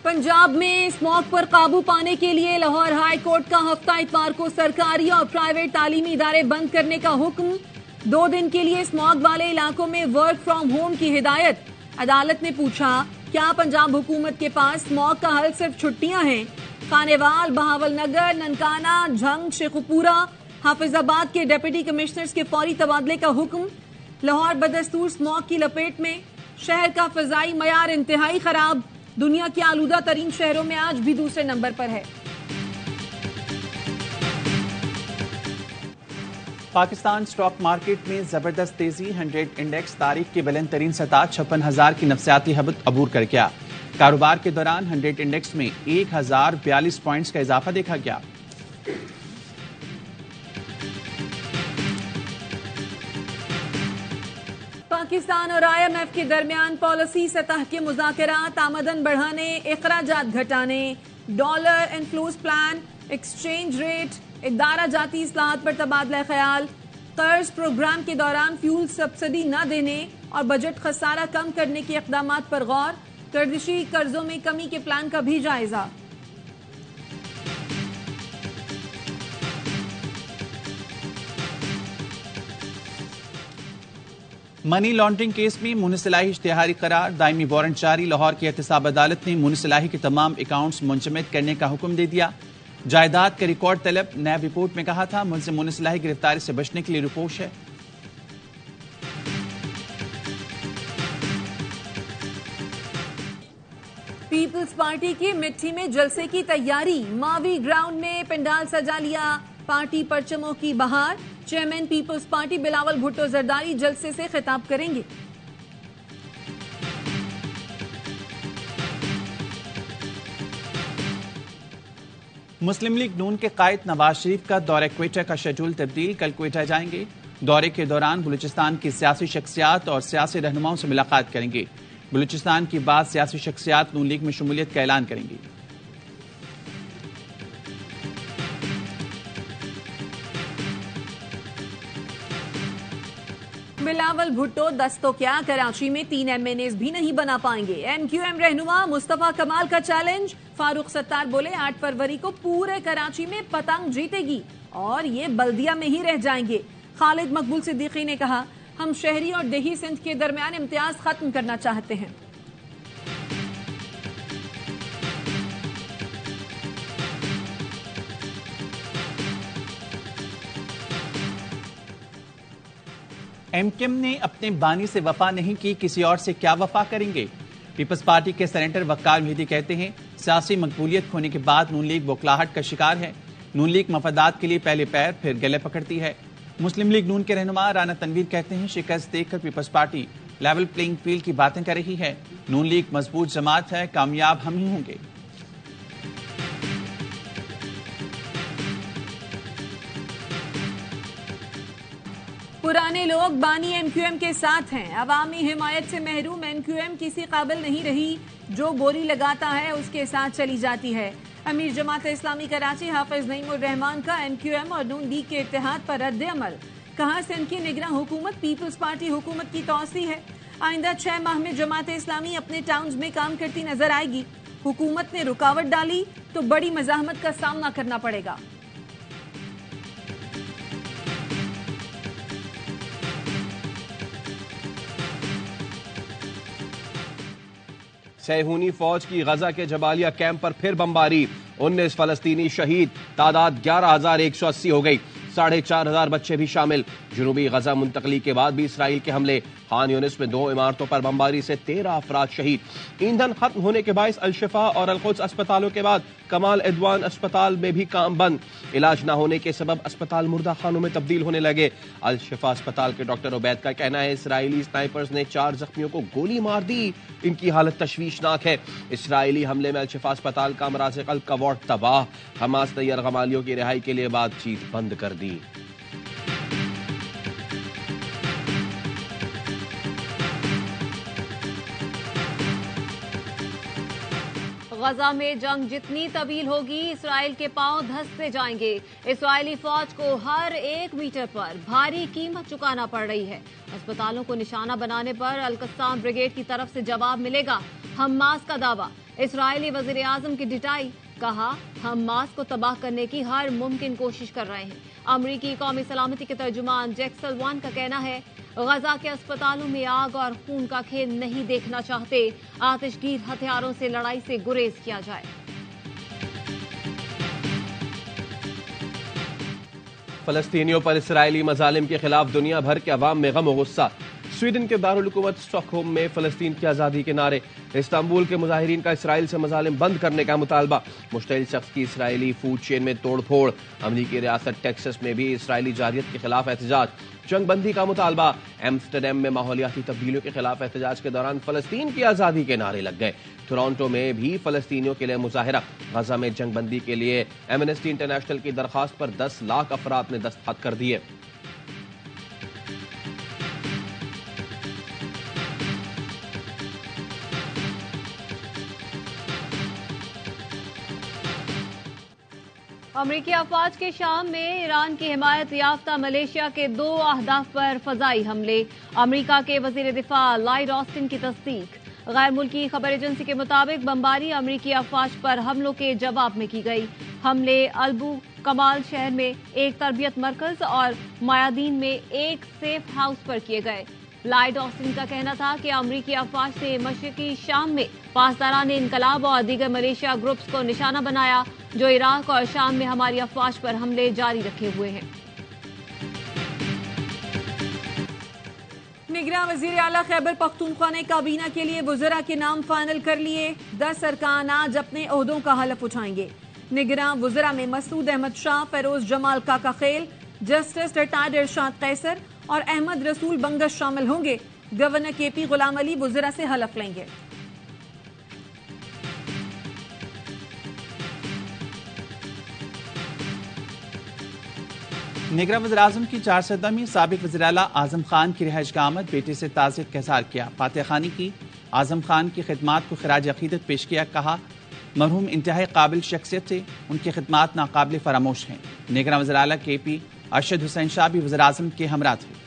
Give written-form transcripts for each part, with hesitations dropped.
पंजाब में स्मॉग पर काबू पाने के लिए लाहौर हाई कोर्ट का हफ्ता इतवार को सरकारी और प्राइवेट तालीमी इदारे बंद करने का हुक्म। 2 दिन के लिए स्मॉग वाले इलाकों में वर्क फ्रॉम होम की हिदायत। अदालत ने पूछा, क्या पंजाब हुकूमत के पास स्मॉग का हल सिर्फ छुट्टियां हैं? खानेवाल, बहावलनगर, ननकाना, झंग, शेखुपुरा, हाफिजाबाद के डिप्टी कमिश्नर्स के फौरी तबादले का हुक्म। लाहौर बदस्तूर स्मॉग की लपेट में, शहर का फिजाई मयार इंतहाई खराब। दुनिया के आलूदा तरीन शहरों में आज भी दूसरे नंबर पर है। पाकिस्तान स्टॉक मार्केट में जबरदस्त तेजी। 100 इंडेक्स तारीख की बुलंद तरीन सतह 56,000 की नफसियाती हद अबूर कर गया। कारोबार के दौरान 100 इंडेक्स में 1042 पॉइंट्स का इजाफा देखा गया। पाकिस्तान और IMF के दरमियान पॉलिसी सतह के मुज़ाकरात, आमदन बढ़ाने, इखराजात घटाने, dollar inflows plan, exchange rate, इदारा जाती इस्लाहात पर तबादला ख्याल, कर्ज प्रोग्राम के दौरान फ्यूल सब्सिडी न देने और बजट खसारा कम करने के इक़दामात पर गौर। गर्दिशी कर्जों में कमी के प्लान का भी जायजा। मनी लॉन्ड्रिंग केस में मुनसिलाही इश्तिहारी करार, दायमी वारंट जारी। लाहौर की एहतसाब अदालत ने मुनसिलाही के तमाम अकाउंट्स मुंजमद करने का हुक्म दे दिया। जायदाद के रिकॉर्ड तलब। नैब रिपोर्ट में कहा था, मुलजिम मुनसिलाही गिरफ्तारी से बचने के लिए रुपोश है। पीपल्स पार्टी की मिट्टी में जलसे की तैयारी। मावी ग्राउंड में पंडाल सजा लिया। पार्टी परचमों की बहार। चेयरमैन पीपल्स पार्टी बिलावल भुट्टो जरदारी जलसे से खिताब करेंगे। मुस्लिम लीग नून के कायद नवाज शरीफ का दौरे क्वेटा का शेड्यूल तब्दील। कल क्वेटा जाएंगे। दौरे के दौरान बलूचिस्तान की सियासी शख्सियात और सियासी रहनुमाओं से मुलाकात करेंगे। बलूचिस्तान की बाद सियासी शख्सियात नून लीग में शमूलियत का ऐलान करेंगी। बिलावल भुट्टो दस्तो क्या, कराची में 3 MNAs भी नहीं बना पाएंगे। MQM रहनुमा मुस्तफा कमाल का चैलेंज। फारूक सत्तार बोले, 8 फरवरी को पूरे कराची में पतंग जीतेगी और ये बल्दिया में ही रह जाएंगे। खालिद मकबूल सिद्दीकी ने कहा, हम शहरी और देही सिंध के दरमियान इम्तियाज खत्म करना चाहते हैं। MQM ने अपने बानी से वफा नहीं की, किसी और से क्या वफा करेंगे। पीपल्स पार्टी के सेनेटर वक्कार मेहदी कहते हैं, सियासी मकबूलियत खोने के बाद नून लीग बौखलाहट का शिकार है। नून लीग मफादात के लिए पहले पैर फिर गले पकड़ती है। मुस्लिम लीग नून के रहनुमा राना तनवीर कहते हैं, शिकस्त देखकर Peoples Party level playing field की बातें कर रही है। नून लीग मजबूत जमात है, कामयाब हम ही होंगे। पुराने लोग बानी MQM के साथ हैं। अवामी हिमायत से महरूम MQM किसी काबिल नहीं रही। जो बोरी लगाता है उसके साथ चली जाती है। अमीर जमात इस्लामी कराची हाफिज नईमुर रहमान का MQM और नून लीग के इत्तेहाद पर रद्द अमल। कहा, सिंध की निगरान हुकूमत पीपल्स पार्टी हुकूमत की तौसी है। आइंदा 6 माह में जमात इस्लामी अपने टाउन्स में काम करती नजर आएगी। हुकूमत ने रुकावट डाली तो बड़ी मज़ाहमत का सामना करना पड़ेगा। सहूनी फौज की गजा के जबालिया कैंप पर फिर बमबारी। 19 फलस्तीनी शहीद, तादाद 11,180 हो गई। 4,500 बच्चे भी शामिल। जुनूबी गजा मुंतकली के बाद भी इसराइल के हमले। खान यूनिस में 2 इमारतों पर बमबारी से 13 अफराद शहीद। ईंधन खत्म होने के बायस अल-शिफा और अल-कुद्स अस्पतालों के बाद कमाल एडवान अस्पताल में भी काम बंद। इलाज न होने के सबब अस्पताल मुर्दा खानों में तब्दील होने लगे। अल-शिफा अस्पताल के डॉक्टर उबैद का कहना है, इसराइली स्नाइपर्स ने 4 जख्मियों को गोली मार दी। इनकी हालत तशवीशनाक है। इसराइली हमले में अल-शिफा अस्पताल का अमराज़ क़ल्ब का वार्ड तबाह। हमास तैयार गमालियों की रिहाई के लिए बातचीत बंद कर दी। गजा में जंग जितनी तवील होगी, इसराइल के पांव धंसते जाएंगे। इसराइली फौज को हर 1 मीटर पर भारी कीमत चुकाना पड़ रही है। अस्पतालों को निशाना बनाने पर अल-कस्साम ब्रिगेड की तरफ से जवाब मिलेगा। हमास का दावा, इसराइली वजीर आजम की डिटाई, कहा हमास को तबाह करने की हर मुमकिन कोशिश कर रहे हैं। अमरीकी कौमी सलामती के तर्जुमान जैक सलवान का कहना है गजा के अस्पतालों में आग और खून का खेल नहीं देखना चाहते, आतिशगीर हथियारों से लड़ाई से गुरेज किया जाए। फलस्तीनियों पर इसराइली मजालिम के खिलाफ दुनिया भर के अवाम में गम और गुस्सा। स्वीडन के दारुल हुकूमत स्टॉकहोम में फलस्तीन की आज़ादी के नारे। इस्तांबुल के मुजाहिरीन का इसराइल से मजालिम बंद करने का मुतालबा। मुश्तइल शख्स की इसराइली फूड चेन में तोड़ फोड़। अमरीकी रियासत टेक्सास में भी इसराइली जारियत के खिलाफ एहतजाज। जंगबंदी का मुतालबा। एम्स्टरडैम में माहौलियाती तब्दीलियों के खिलाफ एहतजाज के दौरान फलस्तीन की आज़ादी के नारे लग गए। टोरंटो में भी फलस्तीनियों के लिए मुजाहिरा। गजा में जंगबंदी के लिए एमनेस्टी इंटरनेशनल की दरखास्त पर 10 लाख अफराद ने दस्तखत कर दिए। अमरीकी अफवाज के शाम में ईरान की हिमायत याफ्ता मलेशिया के 2 अहदाफ पर फजाई हमले। अमरीका के वजीर दिफा लॉयड ऑस्टिन की तस्दीक। गैर मुल्की खबर एजेंसी के मुताबिक बमबारी अमरीकी अफवाज पर हमलों के जवाब में की गई। हमले अल्बू कमाल शहर में एक तरबियत मरकज और मायादीन में एक सेफ हाउस पर किए गए। लॉयड ऑस्टिन का कहना था कि अमरीकी अफवाज ने मशरकी शाम में पासदारान इनकलाब और दीगर मलेशिया ग्रुप्स को निशाना बनाया, जो इराक और शाम में हमारी अफवाज पर हमले जारी रखे हुए हैं। निगरान वजीर आला खैबर पख्तूनख्वा ने काबीना के लिए वज़रा के नाम फाइनल कर लिए। 10 अरकान आज अपने ओहदों का हलफ उठाएंगे। निगरान वज़रा में मसूद अहमद शाह, फेरोज जमाल काका खेल, जस्टिस रिटायर्ड इरशाद कैसर और अहमद रसूल बंगश शामिल होंगे। गवर्नर केपी गुलाम अली वज़रा से हलफ लेंगे। निगरान वज़ीर-ए-आज़म की 400 में साबिक वज़ीर-ए-आला आज़म खान की रिहाइश का आमद। बेटे से ताज़ियत का इज़हार किया। फातिहा खानी की। आज़म खान की खिदमात को खिराज अक़ीदत पेश किया। कहा मरहूम इंतहाई काबिल शख्सियत थे, उनकी खिदमात नाकाबिल फरामोश हैं। निगरान वज़ीर-ए-आला केपी अरशद हुसैन शाह भी वज़ीर-ए-आज़म के हमरा थे।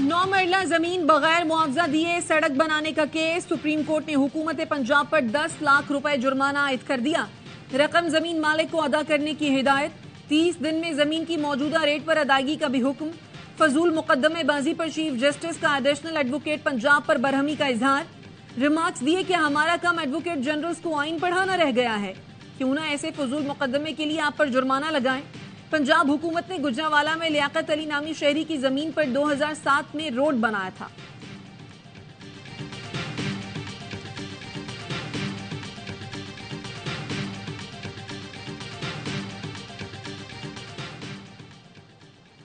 नौ मरला जमीन बगैर मुआवजा दिए सड़क बनाने का केस। सुप्रीम कोर्ट ने हुकूमत पंजाब पर 10 लाख रुपए जुर्माना आयद कर दिया। रकम जमीन मालिक को अदा करने की हिदायत। 30 दिन में जमीन की मौजूदा रेट पर अदायगी का भी हुक्म। फजूल मुकदमेबाजी पर चीफ जस्टिस का एडिशनल एडवोकेट पंजाब पर बरहमी का इजहार। रिमार्क्स दिए कि हमारा काम एडवोकेट जनरल्स को आइन पढ़ाना रह गया है, क्यों ना ऐसे फजूल मुकदमे के लिए आप पर जुर्माना लगाएं। पंजाब हुकूमत ने गुजरांवाला में लियाकत अली नामी शहरी की जमीन पर 2007 में रोड बनाया था।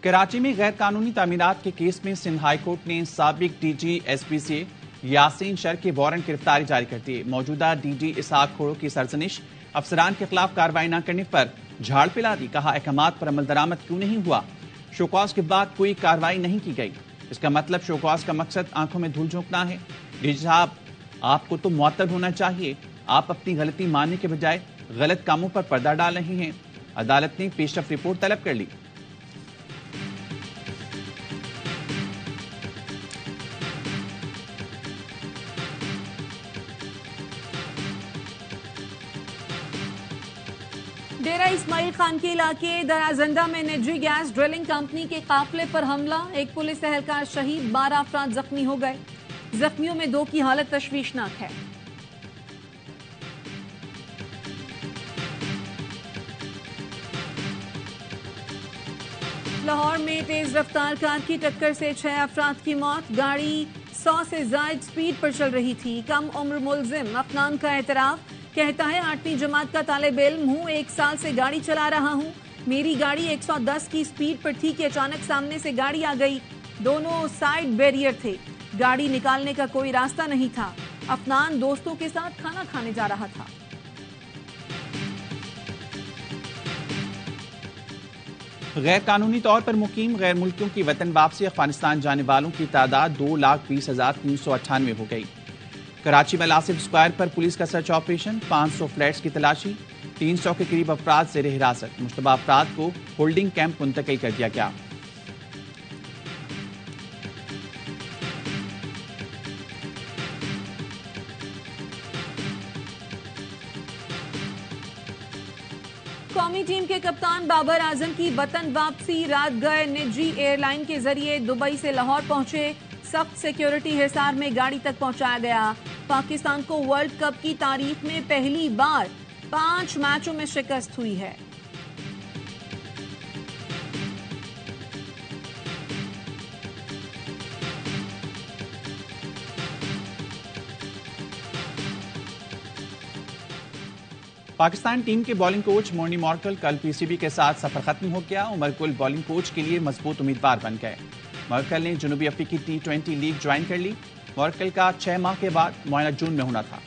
कराची में गैर कानूनी तामीरात के केस में सिंध हाई कोर्ट ने साबिक डीजी एसपीसीए यासीन शर के वारंट गिरफ्तारी जारी कर दिए। मौजूदा डीजी इसहाक खोड़ो की सरजनिश, अफसरान के खिलाफ कार्रवाई न करने पर झाड़ पिला दी। कहा अहकामात पर अमल दरामद क्यों नहीं हुआ। शोकॉज के बाद कोई कार्रवाई नहीं की गई, इसका मतलब शोकॉज का मकसद आंखों में धूल झोंकना है। डीजी साहब, आपको तो मुअत्तद होना चाहिए। आप अपनी गलती मानने के बजाय गलत कामों पर पर्दा डाल रहे हैं। अदालत ने पेशरफ रिपोर्ट तलब कर ली। डेरा इस्माइल खान के इलाके दराजंदा में निजी गैस ड्रिलिंग कंपनी के काफिले पर हमला। एक पुलिस एहलकार शहीद, 12 अफराद जख्मी हो गए। जख्मियों में 2 की हालत तशवीशनाक है। लाहौर में तेज रफ्तार कार की टक्कर से 6 अफराद की मौत। गाड़ी 100 से ज्यादा स्पीड पर चल रही थी। कम उम्र मुलजिम अफनान का एतराफ, कहता है 8वीं जमात का तालिब इल्म हूँ, 1 साल से गाड़ी चला रहा हूँ। मेरी गाड़ी 110 की स्पीड पर थी कि अचानक सामने से गाड़ी आ गई। दोनों साइड बैरियर थे, गाड़ी निकालने का कोई रास्ता नहीं था। अफनान दोस्तों के साथ खाना खाने जा रहा था। गैर कानूनी तौर पर मुकीम गैर मुल्कियों की वतन वापसी अफगानिस्तान जाने वालों की तादाद 2,20,398 हो गई। कराची में लासिफ स्क्वायर पर पुलिस का सर्च ऑपरेशन, 500 फ्लैट्स की तलाशी, 300 के करीब अफराद जेर हिरासत, मुश्तबा अफराद को होल्डिंग कैंप मुंतकिल कर दिया गया। कौमी टीम के कप्तान बाबर आजम की वतन वापसी, रात गए निजी एयरलाइन के जरिए दुबई से लाहौर पहुंचे, सख्त सिक्योरिटी हिसार में गाड़ी तक पहुंचाया गया। पाकिस्तान को वर्ल्ड कप की तारीख में पहली बार 5 मैचों में शिकस्त हुई है। पाकिस्तान टीम के बॉलिंग कोच मोर्नी मॉर्कल कल पीसीबी के साथ सफर खत्म हो गया। उमर गुल बॉलिंग कोच के लिए मजबूत उम्मीदवार बन गए। मॉर्कल ने जनूबी अफ्रीकी T20 लीग ज्वाइन कर ली। मॉर्कल का 6 माह के बाद मुआयना जून में होना था।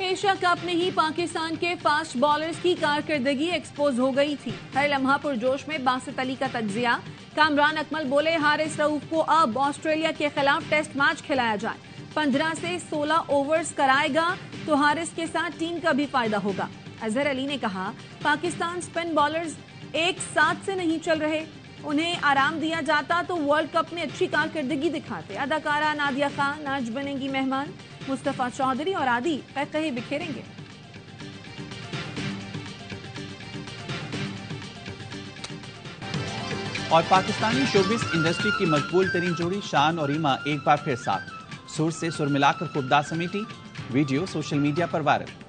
एशिया कप में ही पाकिस्तान के फास्ट बॉलर्स की कारकर्दगी एक्सपोज हो गई थी। हर लम्हा पुरजोश में बासित अली का तज्जिया। कामरान अकमल बोले, हारिस रऊफ को अब ऑस्ट्रेलिया के खिलाफ टेस्ट मैच खिलाया जाए, 15 से 16 ओवर्स कराएगा तो हारिस के साथ टीम का भी फायदा होगा। अजहर अली ने कहा, पाकिस्तान स्पिन बॉलर्स एक साथ से नहीं चल रहे, उन्हें आराम दिया जाता तो वर्ल्ड कप में अच्छी कारकर्दगी दिखाते। अदाकारा नादिया खान आज बनेंगी मेहमान, मुस्तफा चौधरी और आदि पैकहे बिखेरेंगे। और पाकिस्तानी शोबिस इंडस्ट्री की मकबूल तरीन जोड़ी शान और रीमा एक बार फिर साथ, सुर से सुर मिलाकर खूबदार समेटी, वीडियो सोशल मीडिया पर वायरल।